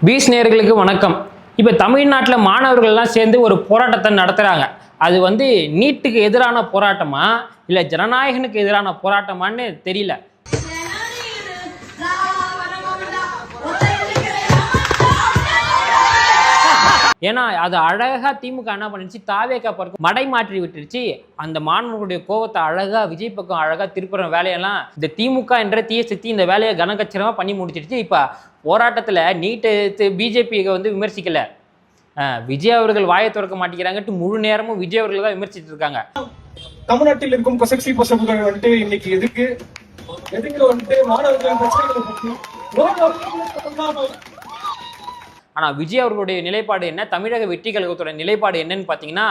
Piece நேயர்களுக்கு வணக்கம். இப்போ தமிழ்நாட்டில் மாணவர்கள்லாம் சேர்ந்து ஒரு போராட்டத்தை நடத்துகிறாங்க. அது நீட்டுக்கு எதிரான போராட்டமா இல்லை ஜனநாயகனுக்கு எதிரான போராட்டமான்னு தெரியல. ஏன்னா அது அழகா திமுக என்ன பண்ணிடுச்சு, தாவேக்கா பக்கம் மடை மாற்றி விட்டுருச்சு. அந்த மாணவர்களுடைய கோவத்தை அழகா விஜய் பக்கம் அழகா திருப்புற வேலையெல்லாம் இந்த திமுக என்ற தீய சக்தி இந்த வேலையை கனகச்சிரமா பண்ணி முடிச்சிருச்சு. இப்ப போராட்டத்துல நீட்டை பிஜேபி விமர்சிக்கல, விஜய் அவர்கள் வாயை திறக்க மாட்டேங்கிறாங்கட்டு முழு நேரமும் விஜய் அவர்கள் தான் விமர்சிட்டு இருக்காங்க. தமிழ்நாட்டில் இருக்கும் கொசக்சி பசங்கள் இன்னைக்கு எதுக்கு மாணவர்கள் பிரச்சனைகளை பற்றி. ஆனால் விஜய் அவர்களுடைய நிலைப்பாடு என்ன, தமிழக வெற்றி கழகத்தோட நிலைப்பாடு என்னன்னு பார்த்தீங்கன்னா,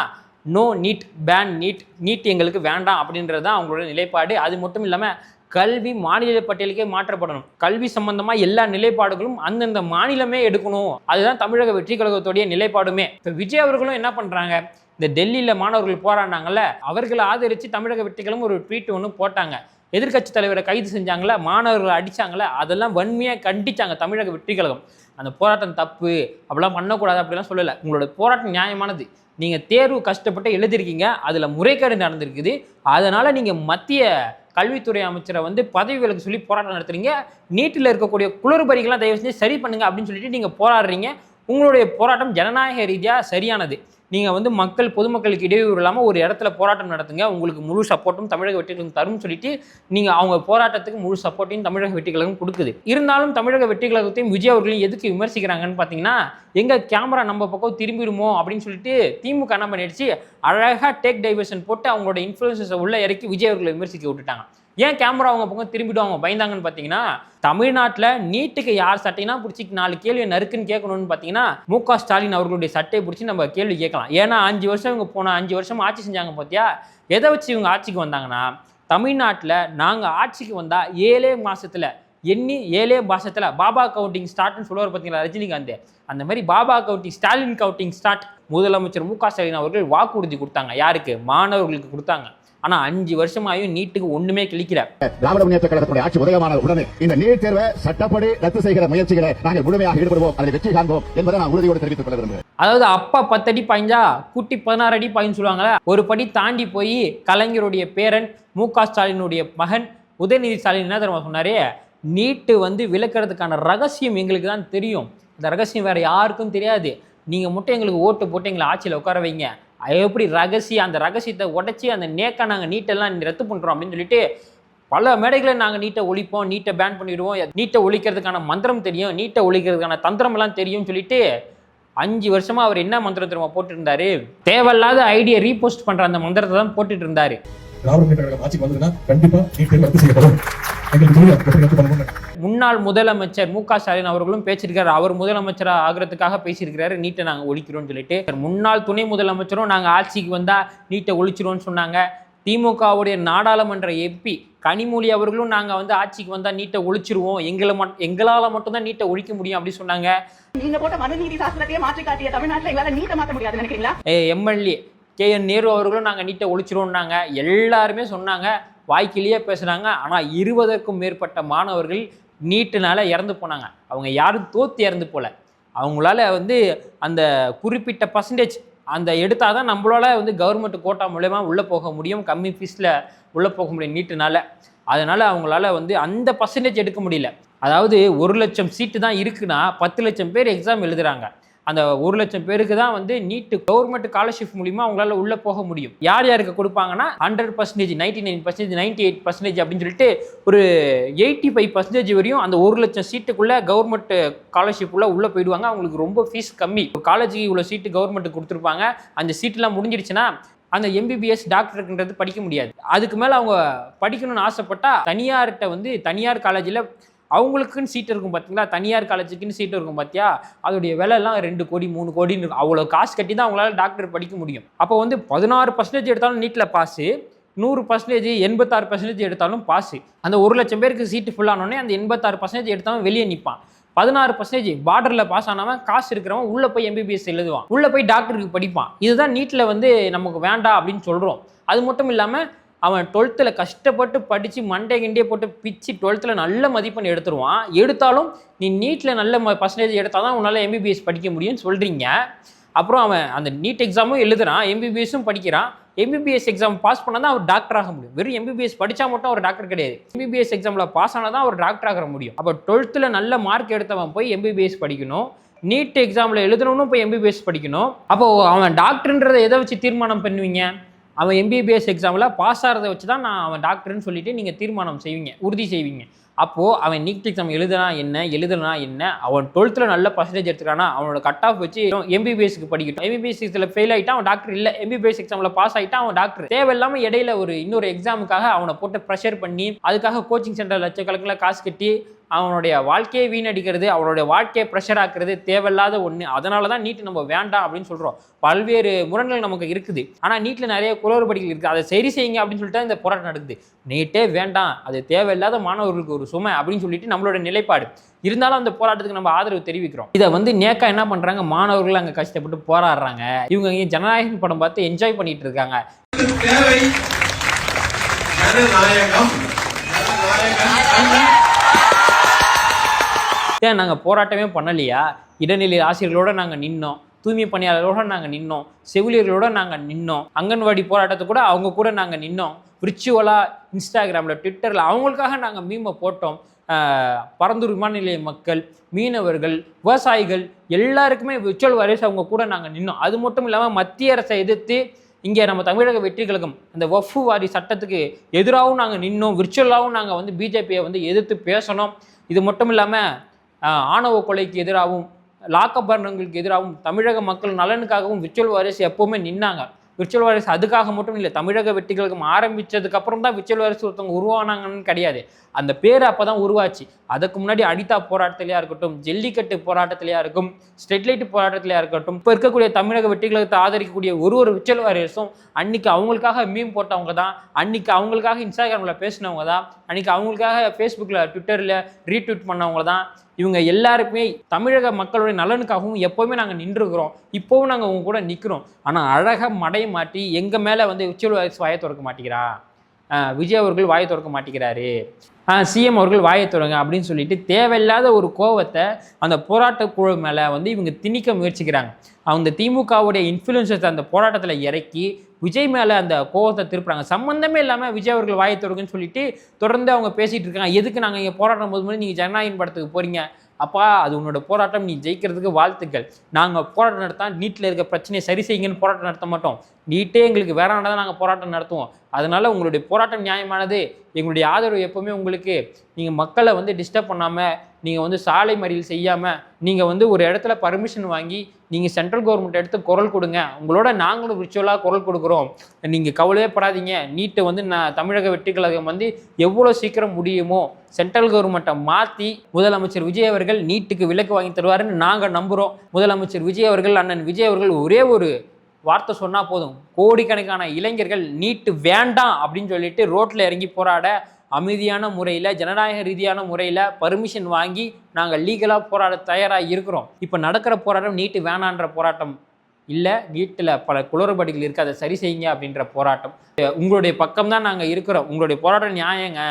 no NEET, ban NEET, NEET எங்களுக்கு வேண்டாம் அப்படின்றது தான் அவங்களோட நிலைப்பாடு. அது மட்டும் இல்லாமல் கல்வி மாநில பட்டியலுக்கே மாற்றப்படணும். கல்வி சம்பந்தமாக எல்லா நிலைப்பாடுகளும் அந்தந்த மாநிலமே எடுக்கணும். அதுதான் தமிழக வெற்றி கழகத்தோடைய நிலைப்பாடுமே. இப்போ விஜய் அவர்களும் என்ன பண்ணுறாங்க, இந்த டெல்லியில் மாணவர்கள் போராடினாங்கல்ல, அவர்களை ஆதரித்து தமிழக வெற்றி கழகம் ஒரு ட்வீட் ஒன்று போட்டாங்க. எதிர்கட்சி தலைவரை கைது செஞ்சாங்களே, மாணவர்களை அடித்தாங்களே, அதெல்லாம் வன்மையாக கண்டித்தாங்க தமிழக வெற்றி கழகம். அந்த போராட்டம் தப்பு, அப்படிலாம் பண்ணக்கூடாது அப்படிலாம் சொல்லலை. உங்களோட போராட்டம் நியாயமானது. நீங்கள் தேர்வு கஷ்டப்பட்டு எழுதிருக்கீங்க, அதில் முறைகேடு நடந்திருக்குது. அதனால் நீங்கள் மத்திய கல்வித்துறை அமைச்சரை பதவி விலக்கு சொல்லி போராட்டம் நடத்துறீங்க. நீட்டில் இருக்கக்கூடிய குளறுபடிகள்லாம் தயவு செஞ்சு சரி பண்ணுங்க அப்படின்னு சொல்லிட்டு நீங்கள் போராடுறீங்க. உங்களுடைய போராட்டம் ஜனநாயக ரீதியாக சரியானது. நீங்கள் மக்கள் பொதுமக்களுக்கு இடையூறு இல்லாமல் ஒரு இடத்துல போராட்டம் நடத்துங்க, உங்களுக்கு முழு சப்போர்ட்டும் தமிழக வெற்றி கழகம் தரும் சொல்லிட்டு நீங்கள் அவங்க போராட்டத்துக்கு முழு சப்போர்ட்டையும் தமிழக வெற்றி கழகம் கொடுக்குது. இருந்தாலும் தமிழக வெற்றி கழகத்தையும் விஜய் அவர்களையும் எதுக்கு விமர்சிக்கிறாங்கன்னு பார்த்தீங்கன்னா, எங்கள் கேமரா நம்ம பக்கம் திரும்பிடுமோ அப்படின்னு சொல்லிட்டு திமுக என்ன பண்ணிடுச்சு, அழகாக டேக் டைவர்ஷன் போட்டு அவங்களோட இன்ஃப்ளூயன்ஸை உள்ள இறக்கி விஜய் அவர்களை விமர்சிக்க விட்டுட்டாங்க. ஏன் கேமரா அவங்க பக்கம் திரும்பிடுவாங்க பயந்தாங்கன்னு பார்த்தீங்கன்னா, தமிழ்நாட்டில் நீட்டுக்கு யார் சட்டைனா பிடிச்சி 4 கேள்வி நறுக்குன்னு கேட்கணும்னு பார்த்தீங்கன்னா, மு.க. ஸ்டாலின் அவர்களுடைய சட்டையை பிடிச்சி நம்ம கேள்வி கேட்கலாம். ஏன்னா 5 வருஷம் இவங்க போன 5 வருஷம் ஆட்சி செஞ்சாங்க பார்த்தியா. எதை வச்சு இவங்க ஆட்சிக்கு வந்தாங்கன்னா, தமிழ்நாட்டில் நாங்கள் ஆட்சிக்கு வந்தால் 7 மாதத்தில் 7 மாதத்தில் பாபா கவுண்டிங் ஸ்டார்ட்னு சொல்லுவார் பார்த்தீங்களா ரஜினிகாந்த், அந்த மாதிரி Baba counting, Stalin counting start முதலமைச்சர் மு.க. ஸ்டாலின் அவர்கள் வாக்குறுதி கொடுத்தாங்க. யாருக்கு? மாணவர்களுக்கு கொடுத்தாங்க. ஆனா 5 வருஷமாயும் நீட்டுக்கு ஒண்ணுமே கிளிக்கல. திராவிட முன்னேற்ற கழகத்துடைய ஆட்சி உதயமான உடனே இந்த நீட் தேர்வை சட்டப்படி ரத்து செய்கிற முயற்சிகளை நாங்கள் முழுமையாக ஈடுபடுவோம், அதை வெற்றி காண்போம் என்பதை நான் உறுதியோடு தெரிவித்துக் கொள்ள விரும்புகிறேன். அதாவது அப்பா 10 அடி பாய்ஞ்சா குட்டி 16 அடி பாயின்னு சொல்லுவாங்க. ஒரு படி தாண்டி போய் கலைஞருடைய பேரன் மு.க. ஸ்டாலினுடைய மகன் உதயநிதி ஸ்டாலின் என்ன தெரியுமா சொன்னாரு, நீட்டு விலக்கிறதுக்கான ரகசியம் எங்களுக்கு தான் தெரியும், அந்த ரகசியம் வேற யாருக்கும் தெரியாது, நீங்க மட்டும் எங்களுக்கு ஓட்டு போட்டு எங்களை ஆட்சியில் உட்கார வைங்க, எப்படி அந்த ரகசியத்தை உடைச்சி அந்த நேக்கா நாங்கள் நீட்டெல்லாம் ரத்து பண்ணுறோம் அப்படின்னு சொல்லிட்டு பல மேடைகளை நாங்கள் நீட்டை ஒழிப்போம், நீட்டை பேன் பண்ணிவிடுவோம், நீட்டை ஒழிக்கிறதுக்கான மந்திரம் தெரியும், நீட்டை ஒழிக்கிறதுக்கான தந்திரம் எல்லாம் தெரியும்னு சொல்லிட்டு 5 வருஷமா அவர் என்ன மந்திரம் தெரியுமா போட்டு இருந்தாரு, தேவையில்லாத ஐடியா ரீபோஸ்ட் பண்ற அந்த மந்திரத்தை தான் போட்டுட்டு இருந்தாரு. முன்னாள் முதலமைச்சர் மு.க. ஸ்டாலின் அவர்களும் பேசியிருக்காரு. அவர் முதலமைச்சராக ஆகிறதுக்காக பேசியிருக்கிறாரு, நீட்டை நாங்கள் ஒழிக்கிறோம்னு சொல்லிட்டு. முன்னாள் துணை முதலமைச்சரும் நாங்கள் ஆட்சிக்கு வந்தா நீட்டை ஒழிச்சிருவோம்னு சொன்னாங்க. திமுகவுடைய நாடாளுமன்ற எம்பி கனிமொழி அவர்களும் நாங்கள் ஆட்சிக்கு வந்தா நீட்டை ஒழிச்சிருவோம், எங்களால் மட்டும்தான் நீட்டை ஒழிக்க முடியும் அப்படின்னு சொன்னாங்க. நீங்க போட்ட மனுநீதி சாஸ்திரத்தையே மாற்றி காட்டிய தமிழ்நாட்டில் எங்களால நீட்டை மாற்ற முடியாது நினைக்கிறீங்களா? MLA K.N.. நேரு அவர்களும் நாங்கள் நீட்டை ஒழிச்சிருவோம்னாங்க. எல்லாருமே சொன்னாங்க, வாய்க்கிலேயே பேசுனாங்க. ஆனால் 20க்கும் மேற்பட்ட மாணவர்கள் நீட்டுனால இறந்து போனாங்க. அவங்க யாரும் தோத்து இறந்து போல, அவங்களால அந்த குறிப்பிட்ட பர்சன்டேஜ் அந்த எடுத்தால் தான் நம்மளால கவர்மெண்ட் கோட்டா மூலமா உள்ளே போக முடியும், கம்மி ஃபீஸில் உள்ளே போக முடியும் நீட்டுனால. அதனால அவங்களால அந்த பர்சன்டேஜ் எடுக்க முடியல. அதாவது 1 லட்சம் சீட்டு தான் இருக்குன்னா 10 லட்சம் பேர் எக்ஸாம் எழுதுறாங்க. அந்த 1 லட்சம் பேருக்கு தான் நீட்டு கவர்மெண்ட் ஸ்காலர்ஷிப் மூலிமா அவங்களால உள்ளே போக முடியும். யார் யாருக்கு கொடுப்பாங்கன்னா 100%, 99%, 98% அப்படின்னு சொல்லிட்டு ஒரு 85% வரையும் அந்த 1 லட்சம் சீட்டுக்குள்ளே கவர்மெண்ட் ஸ்காலர்ஷிப் உள்ளே போயிடுவாங்க. அவங்களுக்கு ரொம்ப ஃபீஸ் கம்மி. காலேஜுக்கு இவ்வளோ சீட்டு கவர்மெண்ட் கொடுத்துருப்பாங்க. அந்த சீட்டெலாம் முடிஞ்சிருச்சுன்னா அந்த எம்பிபிஎஸ் டாக்டருக்குன்றது படிக்க முடியாது. அதுக்கு மேலே அவங்க படிக்கணும்னு ஆசைப்பட்டா தனியார் காலேஜில் அவங்களுக்குன்னு சீட் இருக்கும் பார்த்தீங்களா, தனியார் காலேஜுக்குன்னு சீட் இருக்கும் பார்த்தியா, அதோடைய விலைலாம் 2 கோடி 3 கோடின்னு இருக்கும். அவ்வளோ காசு கட்டி தான் அவங்களால டாக்டர் படிக்க முடியும். அப்போ 16% எடுத்தாலும் நீட்டில் பாஸு, 100%, 86% எடுத்தாலும் பாஸு. அந்த 1 லட்சம் பேருக்கு சீட்டு ஃபுல்லானோடனே அந்த 86% எடுத்தாலும் வெளியே நிற்பான். 16% பார்டரில் பாஸ் ஆனவன் காசு இருக்கிறவன் உள்ளே போய் எம்பிபிஎஸ் எழுதுவான், உள்ளே போய் டாக்டருக்கு படிப்பான். இதுதான் நீட்டில் நமக்கு வேண்டாம் அப்படின்னு சொல்கிறோம். அது மட்டும் இல்லாமல் அவன் 12th கஷ்டப்பட்டு படித்து மண்டை கிண்டியை போட்டு பிச்சு 12th நல்ல மதிப்பெண் எடுத்துருவான். எடுத்தாலும் நீ நீட்டில் நல்ல பர்சன்டேஜ் எடுத்தால் தான் உன்னால் MBBS படிக்க முடியும்னு சொல்கிறீங்க. அப்புறம் அவன் அந்த நீட் எக்ஸாமும் எழுதுறான், MBBSும் படிக்கிறான். MBBS எக்ஸாம் பாஸ் பண்ணால் தான் அவர் டாக்டர் ஆக முடியும். வெறும் MBBS படித்தா மட்டும் அவர் டாக்டர் கிடையாது. MBBS எக்ஸாமில் பாஸ் ஆனால் தான் அவர் டாக்டர் ஆக முடியும். அப்போ 12th நல்ல மார்க் எடுத்தவன் போய் MBBS படிக்கணும், நீட் எக்ஸாமில் எழுதணும்னு போய் MBBS படிக்கணும். அப்போ அவன் டாக்டர்ன்றதை எதை வச்சு தீர்மானம் பண்ணுவீங்க? அவன் MBBS எக்ஸாமில் பாஸ் ஆகிறத வச்சு தான் நான் அவன் டாக்டர்னு சொல்லிட்டு நீங்கள் தீர்மானம் செய்வீங்க, உறுதி செய்வீங்க. அப்போது அவன் நீட் எக்ஸாம் எழுதுனா என்ன அவன் 12th நல்ல பர்சன்டேஜ் எடுத்துக்கானா அவனோட கட் ஆஃப் வச்சு MBBSக்கு படிக்கட்டும். MBBS எக்ஸாமில் ஃபெயில் ஆகிட்டான் அவன் டாக்டர் இல்லை, MBBS எக்ஸாமில் பாஸ் ஆகிட்டான் அவன் டாக்டர். தேவையில்லாமல் இடையில இன்னொரு எக்ஸாமுக்காக அவனை போட்டு ப்ரெஷர் பண்ணி அதுக்காக கோச்சிங் சென்டர் லட்சக்கணக்கில் காசு கட்டி அவனுடைய வாழ்க்கையை வீணடிக்கிறது, அவனுடைய வாழ்க்கையை ப்ரெஷர் ஆக்குறது தேவையில்லாத ஒன்று. அதனால தான் நீட் நம்ம வேண்டாம் அப்படின்னு சொல்கிறோம். பல்வேறு முரண்கள் நமக்கு இருக்குது. ஆனால் நீட்டில் நிறைய குளறுபடிகள் இருக்குது, அதை சரி செய்யுங்க அப்படின்னு சொல்லிட்டு இந்த போராட்டம் நடக்குது. நீட்டே வேண்டாம், அது தேவையில்லாத மாணவர்களுக்கு ஒரு சுமை அப்படின்னு சொல்லிட்டு நம்மளோட நிலைப்பாடு. இருந்தாலும் அந்த போராட்டத்துக்கு நம்ம ஆதரவு தெரிவிக்கிறோம். இதை நேக்கா என்ன பண்ணுறாங்க, மாணவர்கள் அங்கே கஷ்டப்பட்டு போராடுறாங்க. இவங்க இங்கே ஜனநாயகம் படம் பார்த்து என்ஜாய் பண்ணிட்டு இருக்காங்க. ஏன் நாங்கள் போராட்டமே பண்ணலையா? இடைநிலை ஆசிரியர்களோடு நாங்கள் நின்னோம், தூய்மை பணியாளர்களோடு நாங்கள் நின்னோம், செவிலியர்களோடு நாங்கள் நின்னோம், அங்கன்வாடி போராட்டத்தை கூட அவங்க கூட நாங்கள் நின்னோம். விர்ச்சுவலாக இன்ஸ்டாகிராமில் ட்விட்டரில் அவங்களுக்காக நாங்கள் மீமை போட்டோம். பரந்தூர் விமான நிலைய மக்கள், மீனவர்கள், விவசாயிகள் எல்லாருக்குமே விர்ச்சுவல் வாரியர்ஸ் அவங்க கூட நாங்கள் நின்னோம். அது மட்டும் இல்லாமல் மத்திய அரசை எதிர்த்து இங்கே நம்ம தமிழக வெற்றி கழகம் அந்த வஃப் வாரி சட்டத்துக்கு எதிராகவும் நாங்கள் நின்னோம். விர்ச்சுவலாகவும் நாங்கள் பிஜேபியை எதிர்த்து பேசணும். இது மட்டும் இல்லாமல் ஆணவ கொலைக்கு எதிராகவும் லாக்கப் மரணங்களுக்கு எதிராகவும் தமிழக மக்கள் நலனுக்காகவும் விர்ச்சுவல் வாரியர்ஸ் எப்போவுமே நின்னாங்க. விர்ச்சுவல் வாரியர்ஸ் அதுக்காக மட்டும் இல்லை, தமிழக வெற்றி கழகம் ஆரம்பித்ததுக்கப்புறம் தான் விர்ச்சுவல் வாரியர்ஸ் ஒருத்தவங்க உருவானாங்கன்னு கிடையாது. அந்த பேர் அப்போ தான் உருவாச்சு. அதுக்கு முன்னாடி அனிதா போராட்டத்திலையா இருக்கட்டும், ஜல்லிக்கட்டு போராட்டத்திலையா இருக்கும், ஸ்டெட்லைட் போராட்டத்திலையா இருக்கட்டும், இப்போ இருக்கக்கூடிய தமிழக வெற்றி கழகத்தை ஆதரிக்கக்கூடிய ஒரு விர்ச்சுவல் வாரியர்ஸும் அன்றைக்கி அவங்களுக்காக மீம் போட்டவங்க தான், அன்றைக்கி அவங்களுக்காக இன்ஸ்டாகிராமில் பேசினவங்க தான், அன்றைக்கி அவங்களுக்காக ஃபேஸ்புக்கில் ட்விட்டரில் ரீட்வீட் பண்ணவங்க தான். இவங்க எல்லாருக்குமே தமிழக மக்களுடைய நலனுக்காகவும் எப்போவுமே நாங்கள் நின்றுக்கிறோம், இப்போவும் நாங்கள் உங்க கூட நிற்கிறோம். ஆனால் அழகாக மடையை மாட்டி எங்கள் மேலே விர்ச்சுவல் வாரியர்ஸ் வாயை திறக்க மாட்டேங்கிறா, விஜய் அவர்கள் வாயை திறக்க மாட்டேங்கிறாரு, சிஎம் அவர்கள் வாயை திறங்க அப்படின்னு சொல்லிட்டு தேவையில்லாத ஒரு கோவத்தை அந்த போராட்ட குழு மேலே இவங்க திணிக்க முயற்சிக்கிறாங்க. அவங்க திமுகவுடைய இன்ஃப்ளூயன்சர்ஸ் அந்த போராட்டத்தில் இறக்கி விஜய் மேலே அந்த கோவத்தை திருப்புறாங்க. சம்மந்தமே இல்லாமல் விஜய் அவர்கள் வாயை திறக்குன்னு சொல்லிட்டு தொடர்ந்து அவங்க பேசிகிட்டு இருக்காங்க. எதுக்கு நாங்கள் இங்கே போராட்டம் போது நீங்கள் ஜனநாயகம் படத்துக்கு போகிறீங்க? அப்பா, அது உன்னோட போராட்டம், நீ ஜெயிக்கிறதுக்கு வாழ்த்துக்கள். நாங்கள் போராட்டம் நடத்தா நீட்டில் இருக்க பிரச்சனையை சரி செய்யுங்கன்னு போராட்டம் நடத்த மாட்டோம். நீட்டே எங்களுக்கு வேறானதான் நாங்கள் போராட்டம் நடத்துவோம். அதனால் உங்களுடைய போராட்டம் நியாயமானது. எங்களுடைய ஆதரவு எப்போவுமே உங்களுக்கு. நீங்கள் மக்களை டிஸ்டர்ப் பண்ணாமல், நீங்கள் சாலை மறியல் செய்யாமல், நீங்கள் ஒரு இடத்துல பர்மிஷன் வாங்கி நீங்கள் சென்ட்ரல் கவர்மெண்ட் எடுத்து குரல் கொடுங்க. உங்களோட நாங்களும் விர்ச்சுவலாக குரல் கொடுக்குறோம். நீங்கள் கவலையே படாதீங்க. நீட்டை நான் தமிழக வெற்றி கழகம் எவ்வளோ சீக்கிரம் முடியுமோ சென்ட்ரல் கவர்மெண்ட்டை மாற்றி முதலமைச்சர் விஜய் அவர்கள் நீட்டுக்கு விலக்கு வாங்கி தருவாருன்னு நாங்கள் நம்புகிறோம். முதலமைச்சர் விஜய் அவர்கள், அண்ணன் விஜய் அவர்கள் ஒரே ஒரு வார்த்தை சொன்னால் போதும், கோடிக்கணக்கான இளைஞர்கள் நீட்டு வேண்டாம் அப்படின்னு சொல்லிட்டு ரோட்டில் இறங்கி போராட அமைதியான முறையில், ஜனநாயக ரீதியான முறையில் பர்மிஷன் வாங்கி நாங்கள் லீகலாக போராட தயாராக இருக்கிறோம். இப்போ நடக்கிற போராட்டம் நீட்டு வேணான்ற போராட்டம் இல்லை, நீட்டில் பல குளறுபடிகள் இருக்குது, அதை சரி செய்யுங்க அப்படின்ற போராட்டம். உங்களுடைய பக்கம் தான் நாங்கள் இருக்கிறோம். உங்களுடைய போராட்டம் நியாயங்க,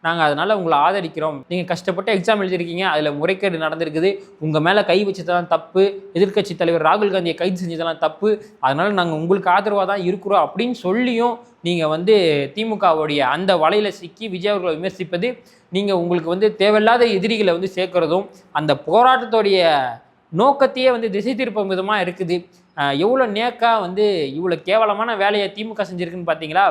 நாங்கள் அதனால் உங்களை ஆதரிக்கிறோம். நீங்கள் கஷ்டப்பட்டு எக்ஸாம் எழுதிருக்கீங்க, அதில் முறைகேடு நடந்திருக்குது, உங்கள் மேலே கை வச்சதெல்லாம் தப்பு, எதிர்க்கட்சி தலைவர் ராகுல் காந்தியை கைது செஞ்சதெல்லாம் தப்பு, அதனால் நாங்கள் உங்களுக்கு ஆதரவாக தான் இருக்கிறோம் அப்படின்னு சொல்லியும் நீங்கள் திமுகவுடைய அந்த வலையில் சிக்கி விஜய் அவர்களை விமர்சிப்பது, நீங்கள் உங்களுக்கு தேவையில்லாத எதிரிகளை சேர்க்கிறதும் அந்த போராட்டத்துடைய நோக்கத்தையே திசை திருப்பும் விதமாக இருக்குது. எவ்வளோ நேக்கா இவ்வளோ கேவலமான வேலையை திமுக செஞ்சுருக்குன்னு பார்த்தீங்களா?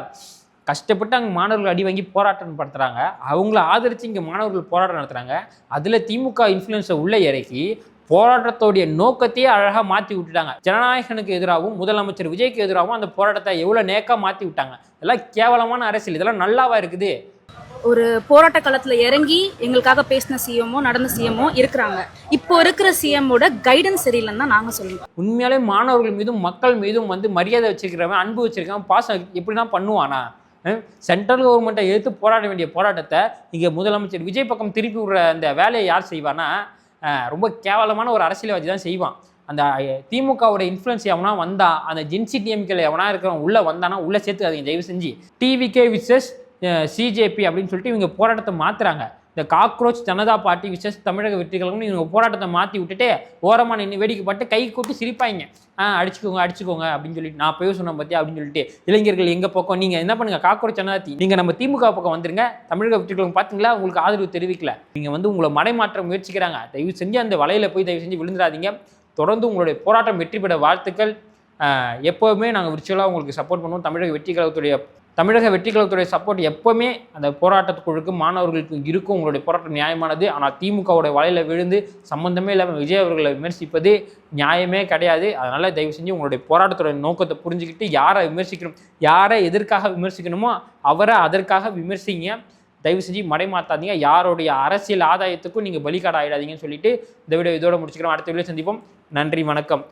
கஷ்டப்பட்டு அங்கே மாணவர்கள் அடி வாங்கி போராட்டம் நடத்துகிறாங்க, அவங்கள ஆதரித்து இங்கே மாணவர்கள் போராட்டம் நடத்துகிறாங்க. அதில் திமுக இன்ஃப்ளூயன்ஸை உள்ளே இறக்கி போராட்டத்தோடைய நோக்கத்தையே அழகாக மாற்றி விட்டுட்டாங்க. ஜனநாயகனுக்கு எதிராகவும் முதலமைச்சர் விஜய்க்கு எதிராகவும் அந்த போராட்டத்தை எவ்வளோ நேக்காக மாற்றி விட்டாங்க. இதெல்லாம் கேவலமான அரசியல், இதெல்லாம் நல்லாவா இருக்குது? ஒரு போராட்ட களத்தில் இறங்கி எங்களுக்காக பேசின சிஎம்மோ நடந்த சிஎம்மோ இருக்கிறாங்க. இப்போ இருக்கிற சிஎம்மோட கைடன்ஸ் சரியில்லைன்னு தான் நாங்கள் சொல்லுவோம். உண்மையாலே மாணவர்கள் மீதும் மக்கள் மீதும் மரியாதை வச்சிருக்கிறவன், அன்பு வச்சிருக்கவன், பாசம் எப்படிலாம் பண்ணுவானா? சென்ட்ரல் கவர்மெண்ட்டை எதிர்த்து போராட வேண்டிய போராட்டத்தை இங்கே முதலமைச்சர் விஜய் பக்கம் திருப்பி விடுற அந்த வேலையை யார் செய்வானா? ரொம்ப கேவலமான ஒரு அரசியல்வாதி தான் செய்வான். அந்த திமுகவோட இன்ஃப்ளூயன்ஸ் எவனா வந்தா, அந்த ஜென்சி டிஎம்கேல எவனா இருக்கிறவன் உள்ள வந்தானா உள்ள சேர்த்து அதை தயவு செஞ்சு டிவிகே விசஸ் சிஜேபி அப்படின்னு சொல்லிட்டு இவங்க போராட்டத்தை மாத்துறாங்க. இந்த காக்ரோச் ஜனதா பார்ட்டி விசஸ் தமிழக வெற்றிகளும் இவங்க போராட்டத்தை மாற்றி விட்டுட்டு ஓரமாக நின்று வேடிக்கை பட்டு கை கூட்டி சிரிப்பாங்க. அடிச்சுக்கோங்க அப்படின்னு சொல்லிட்டு நான் போய் சொன்னேன் பற்றி அப்படின்னு சொல்லிட்டு இளைஞர்கள் எங்கள் பக்கம் நீங்கள் என்ன பண்ணுங்கள், காக்ரோச் ஜனதா நீங்கள் நம்ம திமுக பக்கம் வந்துருங்க, தமிழக வெற்றிகளும் பார்த்தீங்களா உங்களுக்கு ஆதரவு தெரிவிக்கல, நீங்கள் வந்து உங்களை மடைமாற்ற முயற்சிக்கிறாங்க, தயவு செஞ்சு அந்த வலையில் போய் தயவு செஞ்சு விழுந்துடாதீங்க. தொடர்ந்து உங்களுடைய போராட்டம் வெற்றி பெற வாழ்த்துக்கள். எப்போவுமே நாங்கள் விர்ச்சுவலாக உங்களுக்கு சப்போர்ட் பண்ணுவோம். தமிழக வெற்றி கழகத்துடைய சப்போர்ட் எப்போவுமே அந்த போராட்டத்துக்குழுக்கு மாணவர்களுக்கு இருக்கும். உங்களுடைய போராட்டம் நியாயமானது. ஆனால் திமுகவோட வலையில் விழுந்து சம்பந்தமே இல்லாமல் விஜய் அவர்களை விமர்சிப்பது நியாயமே கிடையாது. அதனால் தயவு செஞ்சு உங்களுடைய போராட்டத்தோட நோக்கத்தை புரிஞ்சுக்கிட்டு யாரை விமர்சிக்கணும், யாரை எதற்காக விமர்சிக்கணுமோ அவரை அதற்காக விமர்சிங்க. தயவு செஞ்சு மடைமாத்தாதீங்க. யாருடைய அரசியல் ஆதாயத்துக்கும் நீங்கள் பலிகாடு ஆகிடாதீங்கன்னு சொல்லிட்டு இந்த வீடியோ இதோட முடிச்சுக்கிறோம். அடுத்த வீடியோ சந்திப்போம். நன்றி, வணக்கம்.